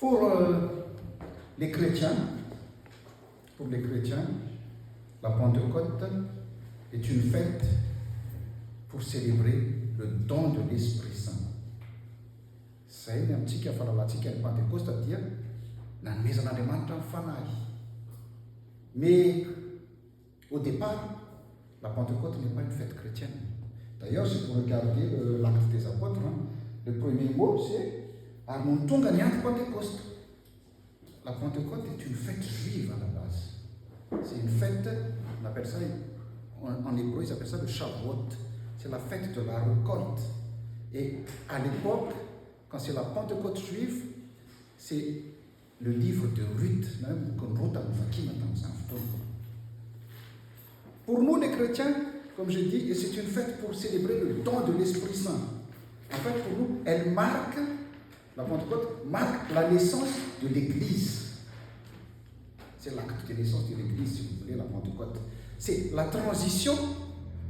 Pour les chrétiens, la Pentecôte est une fête pour célébrer le don de l'Esprit Saint. C'est un petit qui a fait la Pentecôte, c'est-à-dire la mise en demande fanaille. Mais au départ, la Pentecôte n'est pas une fête chrétienne. D'ailleurs, si vous regardez l'acte des apôtres, le premier mot c'est Armontunganiat Pentecôte. La Pentecôte est une fête juive à la base. C'est une fête, on appelle ça, en hébreu, ils appellent ça le Shavuot. C'est la fête de la récolte. Et à l'époque, quand c'est la Pentecôte juive, c'est le livre de Ruth, pour nous les chrétiens, comme je dis, c'est une fête pour célébrer le don de l'Esprit Saint. En fait, pour nous, la Pentecôte marque la naissance de l'Église. C'est l'acte de naissance de l'Église, si vous voulez, la Pentecôte. C'est la transition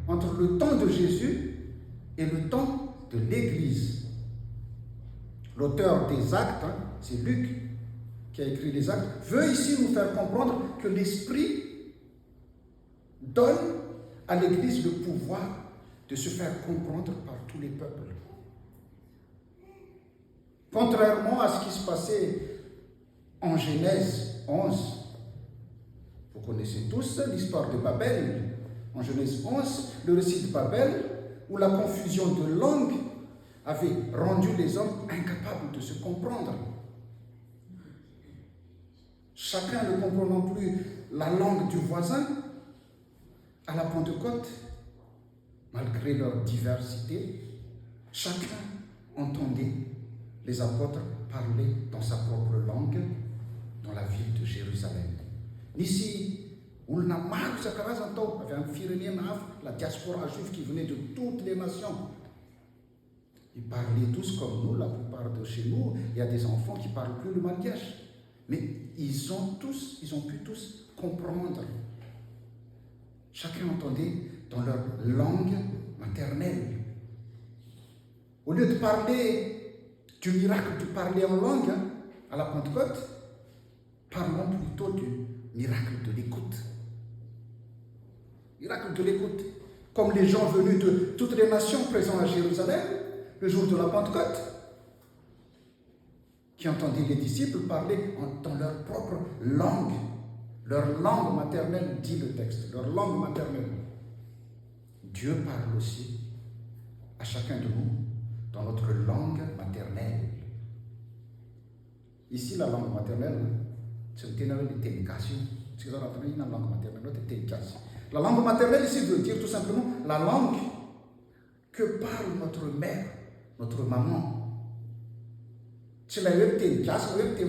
entre le temps de Jésus et le temps de l'Église. L'auteur des actes, c'est Luc qui a écrit les actes, veut ici nous faire comprendre que l'Esprit donne à l'Église le pouvoir de se faire comprendre par tous les peuples. Contrairement à ce qui se passait en Genèse 11, vous connaissez tous l'histoire de Babel. En Genèse 11, le récit de Babel, où la confusion de langues avait rendu les hommes incapables de se comprendre. Chacun ne comprenant plus la langue du voisin, à la Pentecôte, malgré leur diversité, chacun entendait les apôtres parler dans sa propre langue dans la ville de Jérusalem. Ici, on n'a marre de il y avait la diaspora juive qui venait de toutes les nations. Ils parlaient tous comme nous, la plupart de chez nous. Il y a des enfants qui ne parlent plus le malgache. Mais ils ont pu tous comprendre. Chacun entendait dans leur langue maternelle. Au lieu de parler du miracle de parler en langue à la Pentecôte, parlons plutôt du miracle de l'écoute. Miracle de l'écoute. Comme les gens venus de toutes les nations présents à Jérusalem, le jour de la Pentecôte, qui entendaient les disciples parler dans leur propre langue. Leur langue maternelle, dit le texte, leur langue maternelle. Dieu parle aussi à chacun de nous dans notre langue maternelle. Ici, la langue maternelle, c'est une langue maternelle. La langue maternelle ici veut dire tout simplement la langue que parle notre mère, notre maman. Si la web t'es français, t'es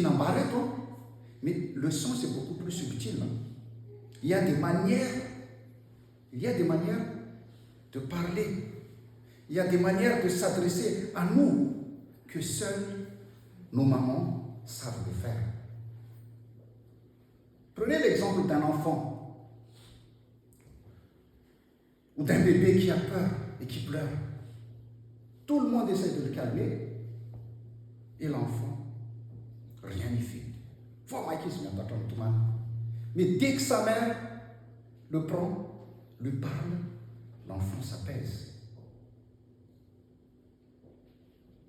anglais, mais le sens est beaucoup plus subtil. Il y a des manières de parler. Il y a des manières de s'adresser à nous que seules nos mamans savent le faire. Prenez l'exemple d'un enfant ou d'un bébé qui a peur et qui pleure. Tout le monde essaie de le calmer et l'enfant, rien n'y fait. Mais dès que sa mère le prend, lui parle, l'enfant s'apaise.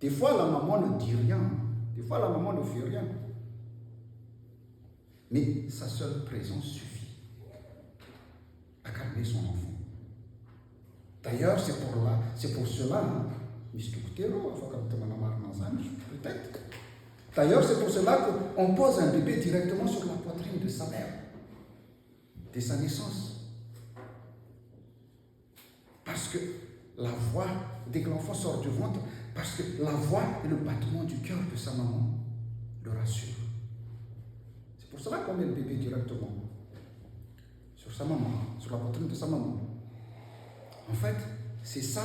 Des fois, la maman ne dit rien. Des fois, la maman ne fait rien. Mais sa seule présence suffit à calmer son enfant. D'ailleurs, c'est pour cela, peut-être. D'ailleurs, c'est pour cela qu'on pose un bébé directement sur la poitrine de sa mère, dès sa naissance. Parce que la voix, dès que l'enfant sort du ventre, parce que la voix et le battement du cœur de sa maman le rassurent. C'est pour cela qu'on met le bébé directement sur sa maman, sur la poitrine de sa maman. En fait, c'est ça,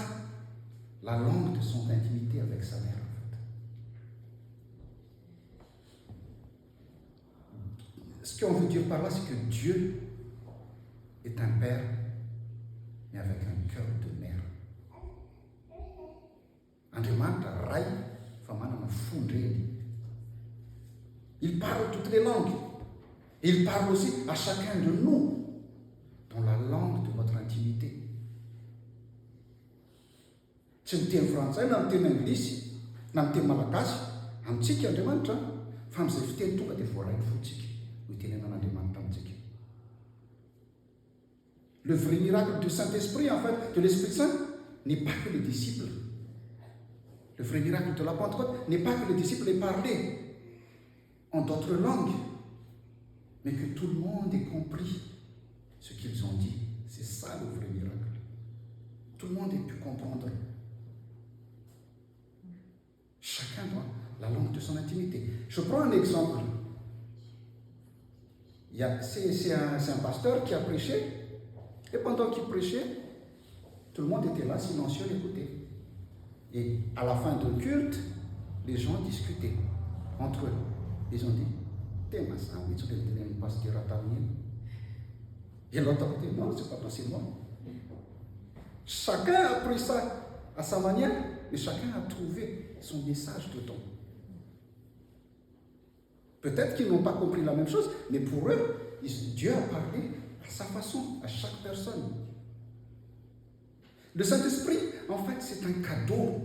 la langue de son intimité avec sa mère. Ce qu'on veut dire par là, c'est que Dieu est un père, mais avec un cœur de mère. Il parle toutes les langues. Et il parle aussi à chacun de nous dans la langue de notre intimité. Tsy miteny frantsay na miteny anglisy na miteny malagasy amintsika Andriamanitra fa amin'izay fiteny tonga dia voarainy fotsika no itenenan'Andriamanitra amintsika. Le vrai miracle du Saint-Esprit, en fait, de l'Esprit Saint, n'est pas que les disciples. Le vrai miracle de la Pentecôte n'est pas que les disciples aient parlé en d'autres langues, mais que tout le monde ait compris ce qu'ils ont dit. C'est ça le vrai miracle. Tout le monde ait pu comprendre. Chacun dans la langue de son intimité. Je prends un exemple. C'est un pasteur qui a prêché, et pendant qu'il prêchait, tout le monde était là, silencieux, l'écoutait. Et à la fin du culte, les gens discutaient entre eux. Ils ont dit, et l'autre a dit, non, c'est pas possible. Chacun a pris ça à sa manière, et chacun a trouvé son message dedans. Peut-être qu'ils n'ont pas compris la même chose, mais pour eux, Dieu a parlé à sa façon, à chaque personne. Le Saint-Esprit, en fait, c'est un cadeau.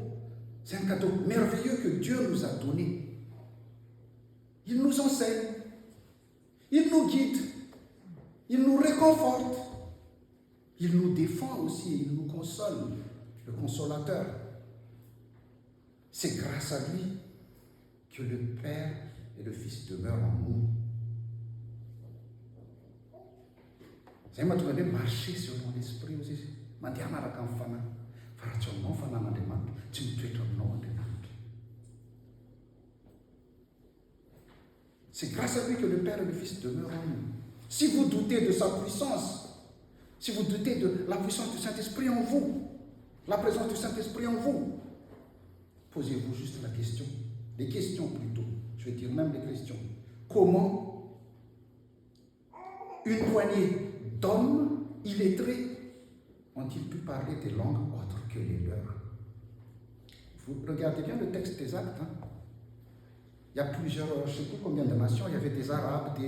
C'est un cadeau merveilleux que Dieu nous a donné. Il nous enseigne, il nous guide, il nous réconforte, il nous défend aussi, il nous console, le consolateur. C'est grâce à lui que le Père et le Fils demeurent en nous. Zay mahatonga hoe marcher selon l'esprit aussi. Mandeha manaraka amin'ny fanahy. Fa raha tsy aminao fanan'Andriamanitra, tsy mitoetra aminao Andriamanitra. C'est grâce à lui que le Père et le Fils demeurent en nous. Si vous doutez de sa puissance, si vous doutez de la puissance du Saint-Esprit en vous, la présence du Saint-Esprit en vous, posez-vous juste la question, des questions plutôt, je vais dire même des questions. Comment une poignée d'hommes illettrés ont-ils pu parler des langues autres que les leurs? Vous regardez bien le texte des Actes. Il y a plusieurs, je ne sais pas combien de nations, il y avait des Arabes,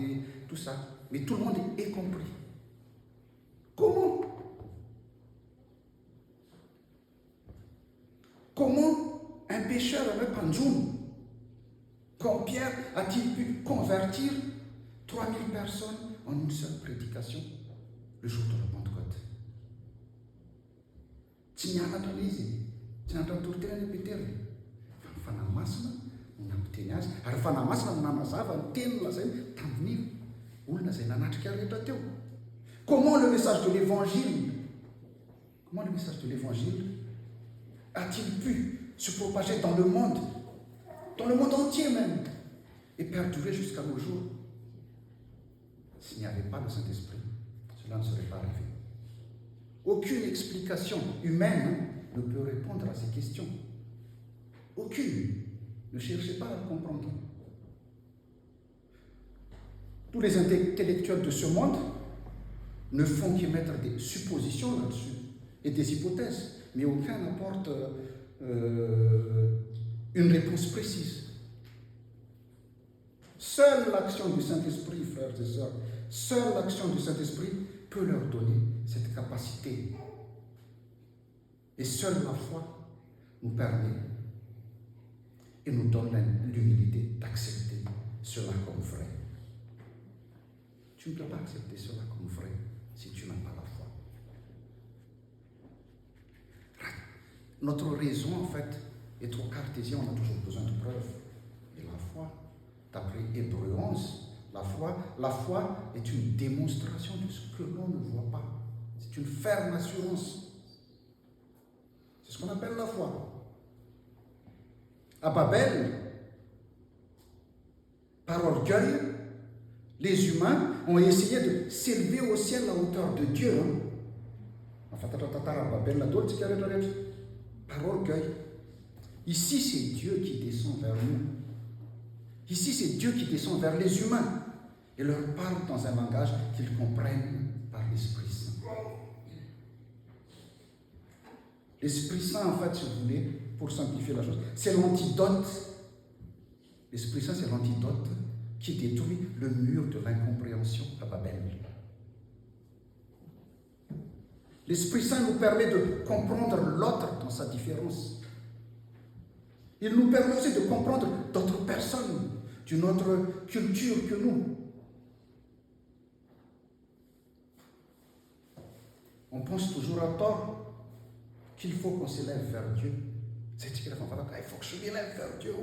tout ça. Mais tout le monde est compris. Comment? Comment un pécheur, un panjoum, comme Pierre, a-t-il pu convertir 3000 personnes en une seule prédication le jour de la Pentecôte? Tsy nianatra izy, tsy nianatra nitorotena ny Petera. Fa ny fanahy masina no nampiteny azy. Ary fanahy masina no namazava ny teny lazainy tamin'ny olona izay nanatrika rehetra teo. Comment le message de l'évangile a-t-il pu se propager dans le monde entier même, et perdurer jusqu'à nos jours? S'il n'y avait pas le Saint-Esprit, cela ne serait pas arrivé. Aucune explication humaine ne peut répondre à ces questions. Aucune. Ne cherchez pas à comprendre. Tous les intellectuels de ce monde ne font qu'émettre des suppositions là-dessus et des hypothèses, mais aucun n'apporte une réponse précise. Seule l'action du Saint-Esprit, frères et sœurs, seule l'action du Saint-Esprit peut leur donner cette capacité. Et seule la foi nous permet et nous donne l'humilité d'accepter cela comme vrai. Tu ne peux pas accepter cela comme vrai si tu n'as pas la foi. Notre raison, en fait, est trop cartésienne, on a toujours besoin de preuves. Et la foi, d'après Hébreux 11, la foi est une démonstration de ce que l'on ne voit pas. C'est une ferme assurance. C'est ce qu'on appelle la foi. À Babel, par orgueil, les humains ont essayé de s'élever au ciel à la hauteur de Dieu. Par orgueil. Ici, c'est Dieu qui descend vers nous. Ici, c'est Dieu qui descend vers les humains et leur parle dans un langage qu'ils comprennent par l'Esprit Saint. L'Esprit Saint, en fait, si vous voulez, pour simplifier la chose, c'est l'antidote L'Esprit Saint, c'est l'antidote qui détruit le mur de l'incompréhension à Babel. L'Esprit Saint nous permet de comprendre l'autre dans sa différence. Il nous permet aussi de comprendre d'autres personnes, d'une autre culture que nous. On pense toujours à tort qu'il faut qu'on s'élève vers Dieu. C'est ce qu'il faut que je m'élève vers Dieu.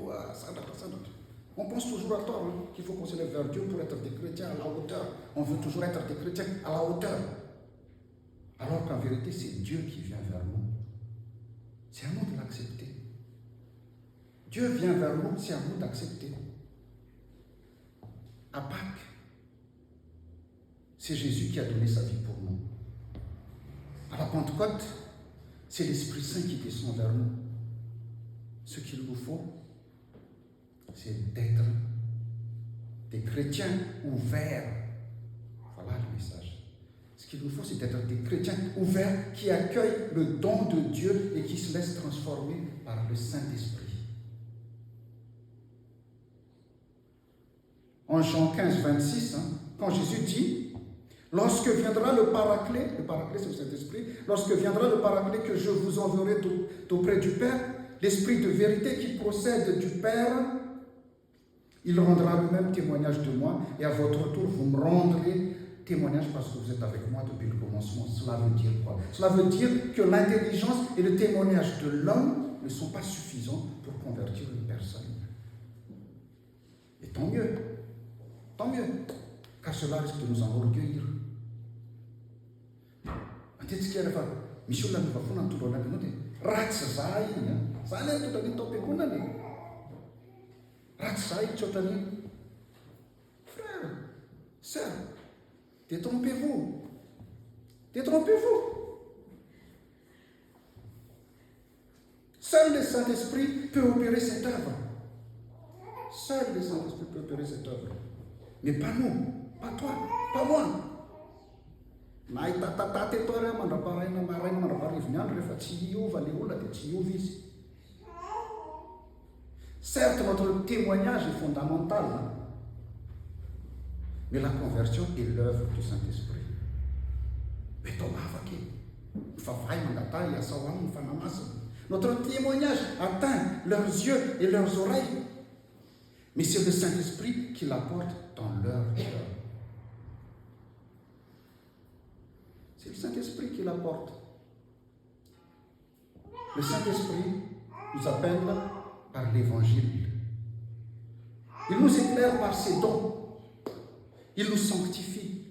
On pense toujours à tort qu'il faut qu'on s'élève vers Dieu pour être des chrétiens à la hauteur. On veut toujours être des chrétiens à la hauteur. Alors qu'en vérité, c'est Dieu qui vient vers nous. C'est à nous de l'accepter. Dieu vient vers nous, c'est à nous d'accepter. À Pâques, c'est Jésus qui a donné sa vie pour nous. À la Pentecôte, c'est l'Esprit Saint qui descend vers nous. Ce qu'il nous faut, c'est d'être des chrétiens ouverts. Voilà le message. Ce qu'il nous faut, c'est d'être des chrétiens ouverts qui accueillent le don de Dieu et qui se laissent transformer par le Saint-Esprit. En Jean 15, 26, quand Jésus dit, lorsque viendra le Paraclet c'est le Saint-Esprit, lorsque viendra le Paraclet que je vous enverrai d'auprès du Père, l'Esprit de vérité qui procède du Père, il rendra lui-même témoignage de moi, et à votre tour, vous me rendrez témoignage parce que vous êtes avec moi depuis le commencement. Cela veut dire quoi? Cela veut dire que l'intelligence et le témoignage de l'homme ne sont pas suffisants pour convertir une personne. Et tant mieux, car cela risque de nous enorgueillir. Peut-être ce qu'il y a là, Michel là, nous va faire un tour dans la minute. Ça allait tout à l'heure, topé qu'on a dit. Frère, sœur, détrompez-vous. Seul le Saint-Esprit peut opérer cette œuvre. Mais pas nous, pas toi, pas moi. Certes, notre témoignage est fondamental, mais la conversion est l'œuvre du Saint-Esprit. Notre témoignage atteint leurs yeux et leurs oreilles, mais c'est le Saint-Esprit qui l'apporte dans leur cœur. C'est le Saint-Esprit qui l'apporte. Le Saint-Esprit nous appelle par l'Évangile. Il nous éclaire par ses dons. Il nous sanctifie.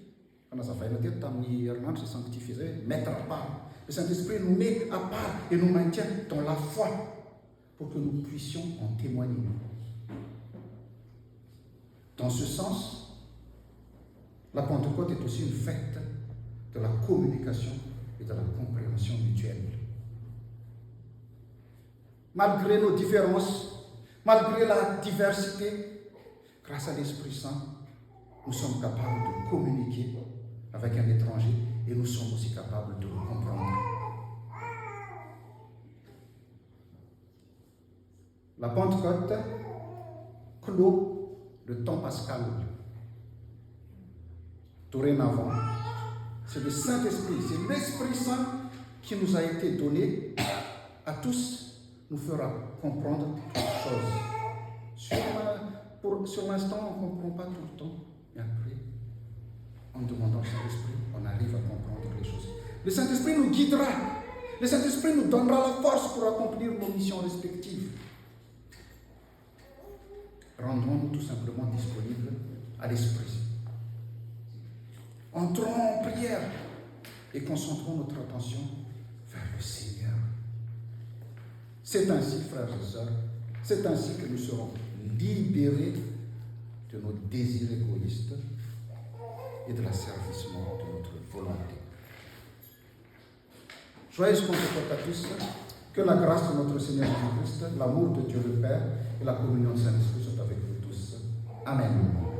Mettre à part. Le Saint-Esprit nous met à part et nous maintient dans la foi pour que nous puissions en témoigner. Dans ce sens, la Pentecôte est aussi une fête de la communication et de la compréhension mutuelle. Malgré nos différences, malgré la diversité, grâce à l'Esprit Saint, nous sommes capables de communiquer avec un étranger et nous sommes aussi capables de le comprendre. La Pentecôte clôt le temps pascal. Dorénavant, c'est le Saint-Esprit, c'est l'Esprit Saint qui nous a été donné à tous, nous fera comprendre toutes choses. Sur l'instant, on ne comprend pas tout le temps, mais après, en demandant au Saint-Esprit, on arrive à comprendre les choses. Le Saint-Esprit nous guidera, le Saint-Esprit nous donnera la force pour accomplir nos missions respectives. Rendons-nous tout simplement disponibles à l'Esprit. Entrons en prière et concentrons notre attention vers le Seigneur. C'est ainsi, frères et sœurs, c'est ainsi que nous serons libérés de nos désirs égoïstes et de l'asservissement de notre volonté. Joyeuse Pentecôte à tous, que la grâce de notre Seigneur Jésus-Christ, l'amour de Dieu le Père et la communion du Saint-Esprit soient avec vous tous. Amen.